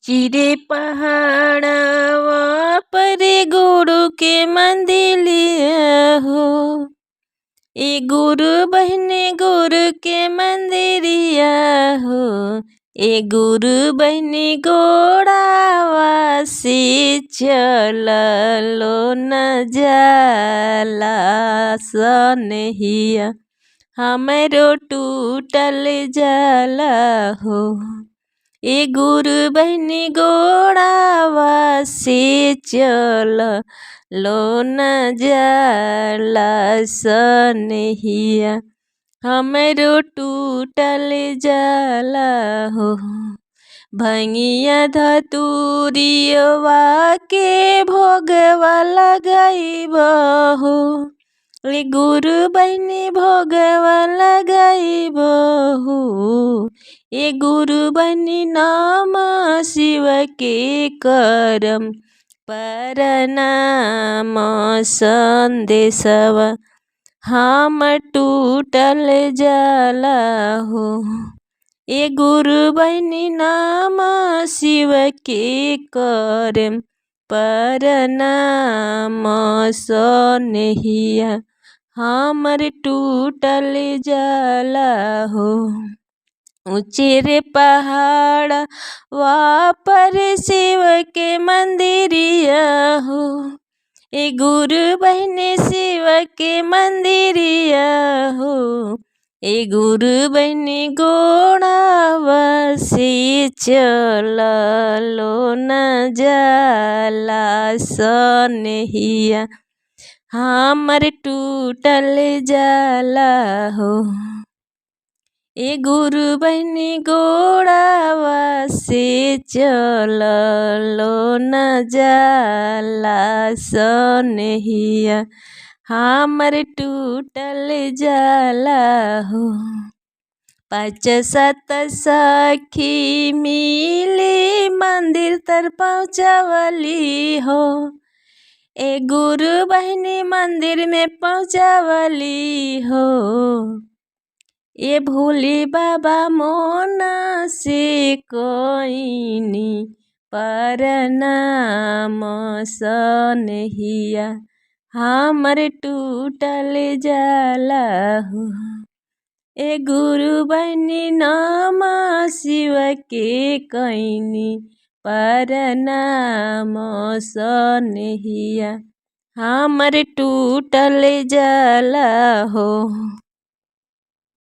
चिरे पहाड़वा पर गुरु के मंदिलिया हो। ए गुरु बहने गुरु के मंदिरिया हो। ए गुरु बहने गोड़ावा से चललो न जाला सनहिया हमरो टूटल जाला हो। ए गुरु बहनी गोड़ावा से चललो न जाला सनहिया हमरो टूटल जाला हो। भंगिया धतूरियवा के भोगवा लगाइबहो। ए गुरु बहनी भोगवा लगाइबहो। ए गुरु बहनी नाम शिव के करम परनाम संदेशवा हम टूटल जाला हो। ए गुरु बहनी नाम शिव के करम परनाम सनहिया हमर टूटल जाला हो। ऊँचे रे पहाड़वा पर शिव के मंदिरिया हो। ए गुरु बहने शिव के मंदिरिया हो। ए गुरु बहने गोड़ावा से चललो न जाला सनहिया हमर टूटल जाला हो। ए गुरु बहनी गोड़ावा से चललो न जाला सनहिया हमर टूटल जाला हो। पाँच सात सखी मिली मंदिर तर पहुँचवली हो। ए गुरु बहनी मंदिर में पहुँचवली हो। ए भोले बाबा मोना से कोइनी परनाम सनहिया हमर टूटल जाला हो। ए गुरु बहनी नाम शिव के कइनी परनाम सनहिया हमर टूटल जाला हो।